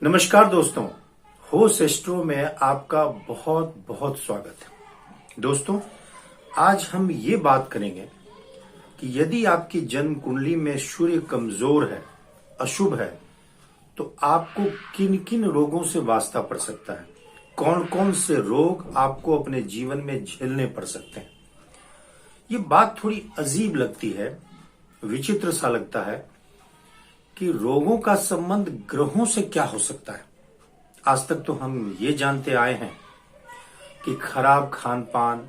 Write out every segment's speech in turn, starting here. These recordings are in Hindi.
नमस्कार दोस्तों, होस्ट एस्ट्रो में आपका बहुत बहुत स्वागत है। दोस्तों, आज हम ये बात करेंगे कि यदि आपकी जन्म कुंडली में सूर्य कमजोर है, अशुभ है, तो आपको किन किन रोगों से वास्ता पड़ सकता है, कौन कौन से रोग आपको अपने जीवन में झेलने पड़ सकते हैं। ये बात थोड़ी अजीब लगती है, विचित्र सा लगता है कि रोगों का संबंध ग्रहों से क्या हो सकता है। आज तक तो हम ये जानते आए हैं कि खराब खान पान,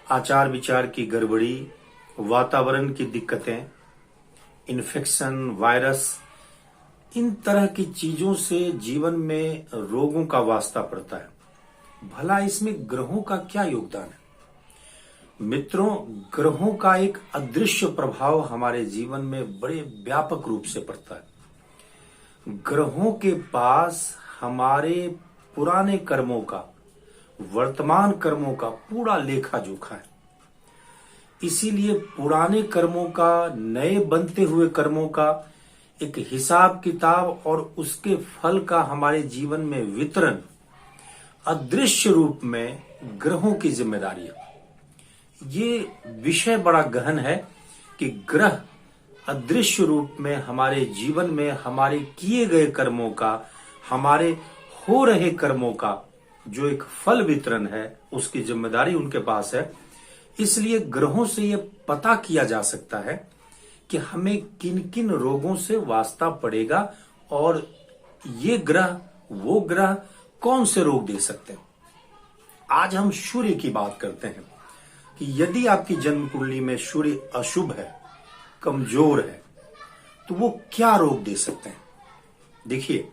आचार विचार की गड़बड़ी, वातावरण की दिक्कतें, इन्फेक्शन, वायरस, इन तरह की चीजों से जीवन में रोगों का वास्ता पड़ता है। भला इसमें ग्रहों का क्या योगदान है? मित्रों, ग्रहों का एक अदृश्य प्रभाव हमारे जीवन में बड़े व्यापक रूप से पड़ता है। ग्रहों के पास हमारे पुराने कर्मों का, वर्तमान कर्मों का पूरा लेखा जोखा है। इसीलिए पुराने कर्मों का, नए बनते हुए कर्मों का एक हिसाब किताब और उसके फल का हमारे जीवन में वितरण अदृश्य रूप में ग्रहों की जिम्मेदारी है। ये विषय बड़ा गहन है कि ग्रह अदृश्य रूप में हमारे जीवन में हमारे किए गए कर्मों का, हमारे हो रहे कर्मों का जो एक फल वितरण है, उसकी जिम्मेदारी उनके पास है। इसलिए ग्रहों से ये पता किया जा सकता है कि हमें किन किन रोगों से वास्ता पड़ेगा और ये ग्रह, वो ग्रह कौन से रोग दे सकते हैं। आज हम सूर्य की बात करते हैं कि यदि आपकी जन्म कुंडली में सूर्य अशुभ है, कमजोर है, तो वो क्या रोग दे सकते हैं। देखिए,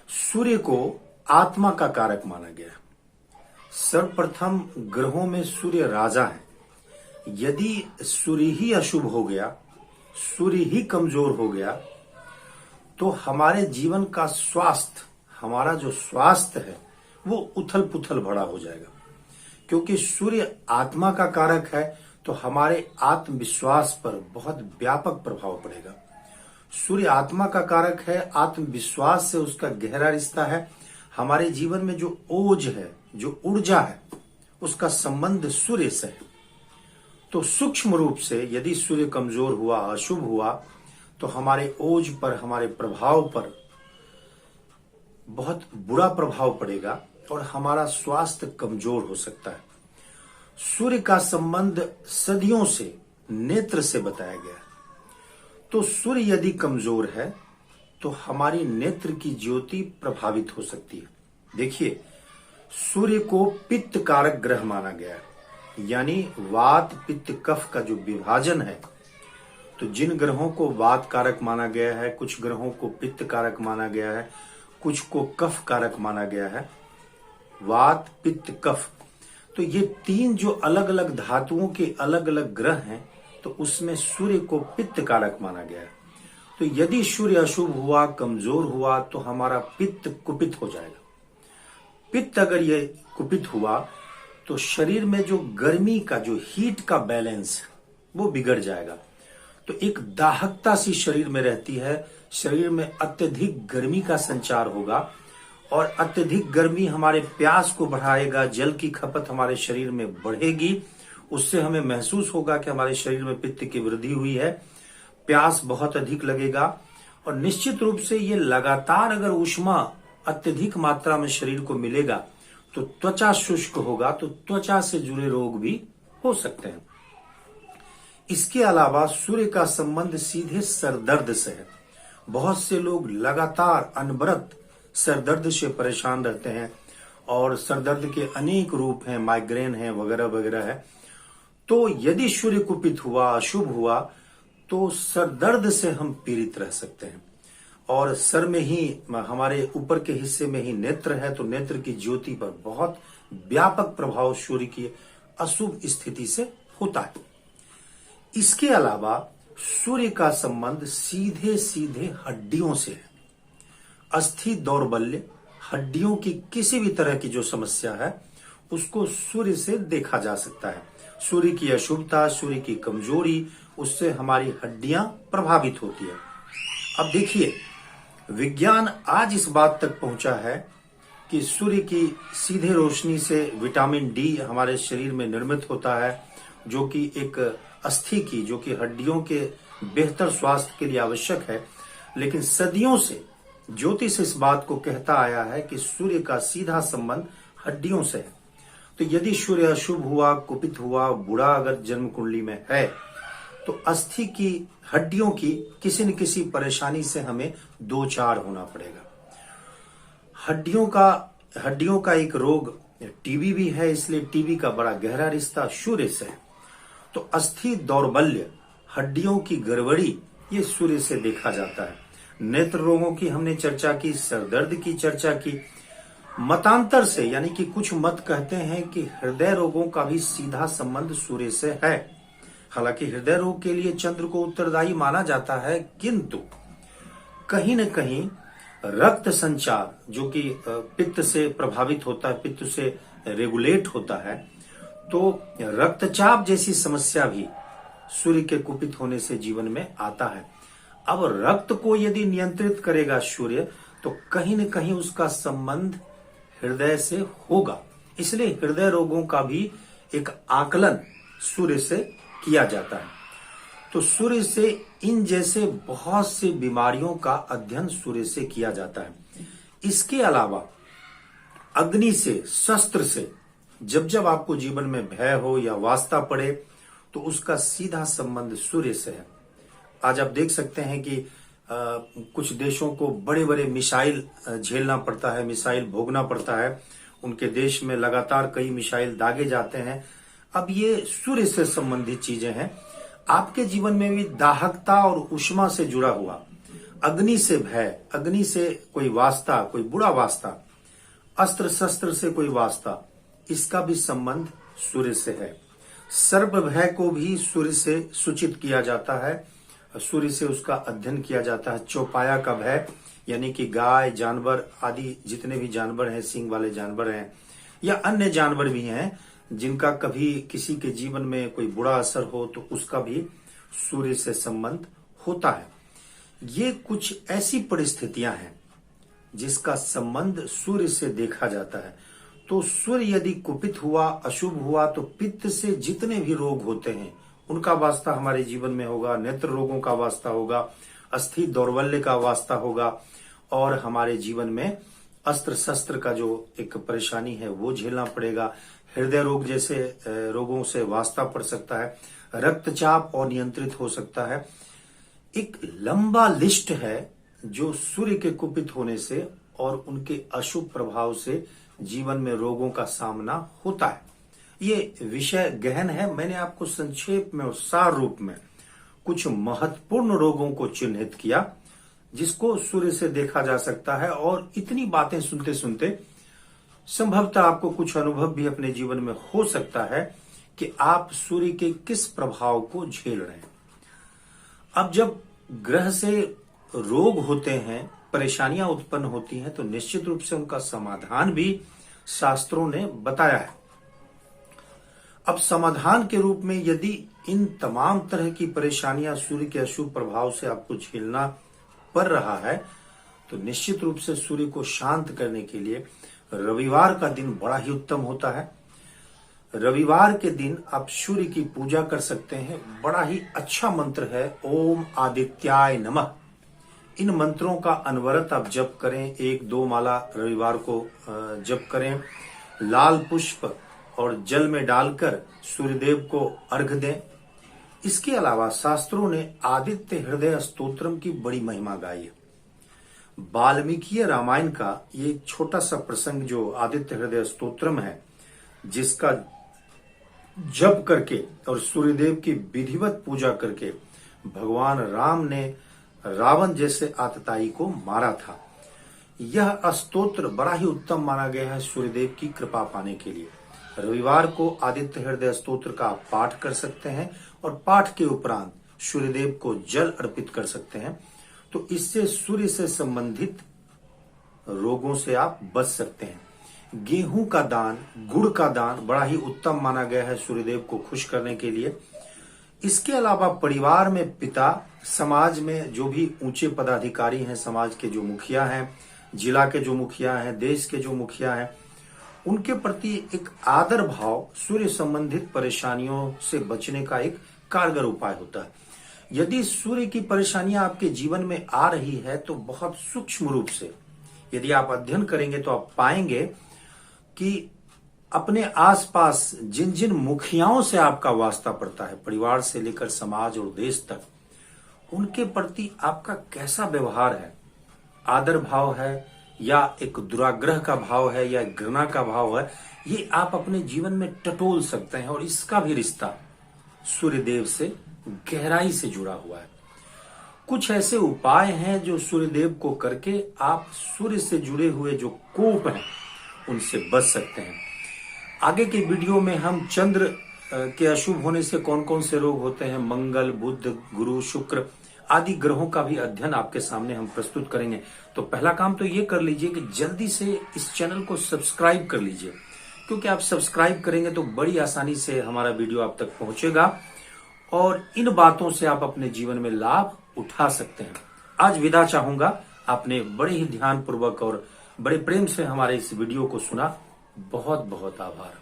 सूर्य को आत्मा का कारक माना गया है। सर्वप्रथम ग्रहों में सूर्य राजा है। यदि सूर्य ही अशुभ हो गया, सूर्य ही कमजोर हो गया, तो हमारे जीवन का स्वास्थ्य, हमारा जो स्वास्थ्य है, वो उथल पुथल भरा हो जाएगा। क्योंकि सूर्य आत्मा का कारक है, तो हमारे आत्मविश्वास पर बहुत व्यापक प्रभाव पड़ेगा। सूर्य आत्मा का कारक है, आत्मविश्वास से उसका गहरा रिश्ता है। हमारे जीवन में जो ओज है, जो ऊर्जा है, उसका संबंध सूर्य से है। तो सूक्ष्म रूप से यदि सूर्य कमजोर हुआ, अशुभ हुआ, तो हमारे ओज पर, हमारे प्रभाव पर बहुत बुरा प्रभाव पड़ेगा और हमारा स्वास्थ्य कमजोर हो सकता है। सूर्य का संबंध सदियों से नेत्र से बताया गया है। तो सूर्य यदि कमजोर है तो हमारी नेत्र की ज्योति प्रभावित हो सकती है। देखिए, सूर्य को पित्त कारक ग्रह माना गया है, यानी वात पित्त कफ का जो विभाजन है। तो जिन ग्रहों को वात कारक माना गया है, कुछ ग्रहों को पित्त कारक माना गया है, कुछ को कफ कारक माना गया है। वात पित्त कफ, तो ये तीन जो अलग अलग धातुओं के अलग अलग ग्रह हैं, तो उसमें सूर्य को पित्त कारक माना गया है। तो यदि सूर्य अशुभ हुआ, कमजोर हुआ, तो हमारा पित्त कुपित हो जाएगा। पित्त अगर ये कुपित हुआ तो शरीर में जो गर्मी का, जो हीट का बैलेंस, वो बिगड़ जाएगा। तो एक दाहकता सी शरीर में रहती है, शरीर में अत्यधिक गर्मी का संचार होगा और अत्यधिक गर्मी हमारे प्यास को बढ़ाएगा। जल की खपत हमारे शरीर में बढ़ेगी, उससे हमें महसूस होगा कि हमारे शरीर में पित्त की वृद्धि हुई है। प्यास बहुत अधिक लगेगा और निश्चित रूप से ये लगातार अगर ऊष्मा अत्यधिक मात्रा में शरीर को मिलेगा तो त्वचा शुष्क होगा, तो त्वचा से जुड़े रोग भी हो सकते हैं। इसके अलावा सूर्य का संबंध सीधे सरदर्द से है। बहुत से लोग लगातार अनवरत सरदर्द से परेशान रहते हैं और सरदर्द के अनेक रूप हैं, माइग्रेन है, वगैरह वगैरह है। तो यदि सूर्य कुपित हुआ, अशुभ हुआ, तो सरदर्द से हम पीड़ित रह सकते हैं। और सर में ही, हमारे ऊपर के हिस्से में ही नेत्र है, तो नेत्र की ज्योति पर बहुत व्यापक प्रभाव सूर्य की अशुभ स्थिति से होता है। इसके अलावा सूर्य का संबंध सीधे सीधे हड्डियों से है। अस्थि दौर्बल्य, हड्डियों की किसी भी तरह की जो समस्या है, उसको सूर्य से देखा जा सकता है। सूर्य की अशुभता, सूर्य की कमजोरी, उससे हमारी हड्डियां प्रभावित होती है। अब देखिए, विज्ञान आज इस बात तक पहुंचा है कि सूर्य की सीधे रोशनी से विटामिन डी हमारे शरीर में निर्मित होता है, जो कि एक अस्थि की, जो कि हड्डियों के बेहतर स्वास्थ्य के लिए आवश्यक है। लेकिन सदियों से ज्योतिष इस बात को कहता आया है कि सूर्य का सीधा संबंध हड्डियों से है। तो यदि सूर्य अशुभ हुआ, कुपित हुआ, बुरा अगर जन्म कुंडली में है, तो अस्थि की, हड्डियों की किसी न किसी परेशानी से हमें दो चार होना पड़ेगा। हड्डियों का एक रोग टीबी भी है, इसलिए टीबी का बड़ा गहरा रिश्ता सूर्य से है। तो अस्थि दौर्बल्य, हड्डियों की गड़बड़ी, ये सूर्य से देखा जाता है। नेत्र रोगों की हमने चर्चा की, सरदर्द की चर्चा की। मतांतर से, यानी कि कुछ मत कहते हैं कि हृदय रोगों का भी सीधा संबंध सूर्य से है। हालांकि हृदय रोग के लिए चंद्र को उत्तरदायी माना जाता है, किंतु कहीं न कहीं रक्त संचार, जो कि पित्त से प्रभावित होता है, पित्त से रेगुलेट होता है, तो रक्तचाप जैसी समस्या भी सूर्य के कुपित होने से जीवन में आता है। अब रक्त को यदि नियंत्रित करेगा सूर्य, तो कहीं न कहीं उसका संबंध हृदय से होगा। इसलिए हृदय रोगों का भी एक आकलन सूर्य से किया जाता है। तो सूर्य से इन जैसे बहुत सी बीमारियों का अध्ययन सूर्य से किया जाता है। इसके अलावा अग्नि से, शस्त्र से, जब जब आपको जीवन में भय हो या वास्ता पड़े, तो उसका सीधा संबंध सूर्य से है। आज आप देख सकते हैं कि कुछ देशों को बड़े बड़े मिसाइल झेलना पड़ता है, मिसाइल भोगना पड़ता है। उनके देश में लगातार कई मिसाइल दागे जाते हैं। अब ये सूर्य से संबंधित चीजें हैं। आपके जीवन में भी दाहकता और उष्मा से जुड़ा हुआ, अग्नि से भय, अग्नि से कोई वास्ता, कोई बुरा वास्ता, अस्त्र शस्त्र से कोई वास्ता, इसका भी संबंध सूर्य से है। सर्प भय को भी सूर्य से सूचित किया जाता है, सूर्य से उसका अध्ययन किया जाता है। चौपाया का भय, यानी कि गाय, जानवर आदि जितने भी जानवर हैं, सींग वाले जानवर हैं, या अन्य जानवर भी हैं जिनका कभी किसी के जीवन में कोई बुरा असर हो, तो उसका भी सूर्य से संबंध होता है। ये कुछ ऐसी परिस्थितियां हैं जिसका संबंध सूर्य से देखा जाता है। तो सूर्य यदि कुपित हुआ, अशुभ हुआ, तो पित्त से जितने भी रोग होते हैं उनका वास्ता हमारे जीवन में होगा, नेत्र रोगों का वास्ता होगा, अस्थि दौर्बल्य का वास्ता होगा, और हमारे जीवन में अस्त्र शस्त्र का जो एक परेशानी है वो झेलना पड़ेगा। हृदय रोग जैसे रोगों से वास्ता पड़ सकता है, रक्तचाप अनियंत्रित हो सकता है। एक लंबा लिस्ट है जो सूर्य के कुपित होने से और उनके अशुभ प्रभाव से जीवन में रोगों का सामना होता है। ये विषय गहन है। मैंने आपको संक्षेप में और सार रूप में कुछ महत्वपूर्ण रोगों को चिन्हित किया जिसको सूर्य से देखा जा सकता है। और इतनी बातें सुनते सुनते संभवतः आपको कुछ अनुभव भी अपने जीवन में हो सकता है कि आप सूर्य के किस प्रभाव को झेल रहे हैं। अब जब ग्रह से रोग होते हैं, परेशानियां उत्पन्न होती हैं, तो निश्चित रूप से उनका समाधान भी शास्त्रों ने बताया है। अब समाधान के रूप में यदि इन तमाम तरह की परेशानियां सूर्य के अशुभ प्रभाव से आपको झेलना पड़ रहा है, तो निश्चित रूप से सूर्य को शांत करने के लिए रविवार का दिन बड़ा ही उत्तम होता है। रविवार के दिन आप सूर्य की पूजा कर सकते हैं। बड़ा ही अच्छा मंत्र है, ओम आदित्याय नमः। इन मंत्रों का अनवरत आप जप करें, 1-2 माला रविवार को जप करें। लाल पुष्प और जल में डालकर सूर्यदेव को अर्घ दें। इसके अलावा शास्त्रों ने आदित्य हृदय स्तोत्रम की बड़ी महिमा गाई है। वाल्मीकि रामायण का ये छोटा सा प्रसंग जो आदित्य हृदय स्तोत्रम है, जिसका जप करके और सूर्यदेव की विधिवत पूजा करके भगवान राम ने रावण जैसे आतताई को मारा था। यह स्तोत्र बड़ा ही उत्तम माना गया है सूर्यदेव की कृपा पाने के लिए। रविवार को आदित्य हृदय स्तोत्र का पाठ कर सकते हैं और पाठ के उपरांत सूर्यदेव को जल अर्पित कर सकते हैं। तो इससे सूर्य से संबंधित रोगों से आप बच सकते हैं। गेहूं का दान, गुड़ का दान बड़ा ही उत्तम माना गया है सूर्यदेव को खुश करने के लिए। इसके अलावा परिवार में पिता, समाज में जो भी ऊंचे पदाधिकारी हैं, समाज के जो मुखिया हैं, जिला के जो मुखिया हैं, देश के जो मुखिया हैं, उनके प्रति एक आदर भाव सूर्य संबंधित परेशानियों से बचने का एक कारगर उपाय होता है। यदि सूर्य की परेशानियां आपके जीवन में आ रही है तो बहुत सूक्ष्म रूप से यदि आप अध्ययन करेंगे तो आप पाएंगे कि अपने आसपास जिन जिन मुखियाओं से आपका वास्ता पड़ता है, परिवार से लेकर समाज और देश तक, उनके प्रति आपका कैसा व्यवहार है, आदर भाव है या एक दुराग्रह का भाव है या घृणा का भाव है, ये आप अपने जीवन में टटोल सकते हैं। और इसका भी रिश्ता सूर्यदेव से गहराई से जुड़ा हुआ है। कुछ ऐसे उपाय हैं जो सूर्यदेव को करके आप सूर्य से जुड़े हुए जो कोप हैं उनसे बच सकते हैं। आगे के वीडियो में हम चंद्र के अशुभ होने से कौन कौन से रोग होते हैं, मंगल, बुध, गुरु, शुक्र आदि ग्रहों का भी अध्ययन आपके सामने हम प्रस्तुत करेंगे। तो पहला काम तो ये कर लीजिए कि जल्दी से इस चैनल को सब्सक्राइब कर लीजिए, क्योंकि आप सब्सक्राइब करेंगे तो बड़ी आसानी से हमारा वीडियो आप तक पहुंचेगा और इन बातों से आप अपने जीवन में लाभ उठा सकते हैं। आज विदा चाहूंगा। आपने बड़े ही ध्यानपूर्वक और बड़े प्रेम से हमारे इस वीडियो को सुना। बहुत बहुत आभार।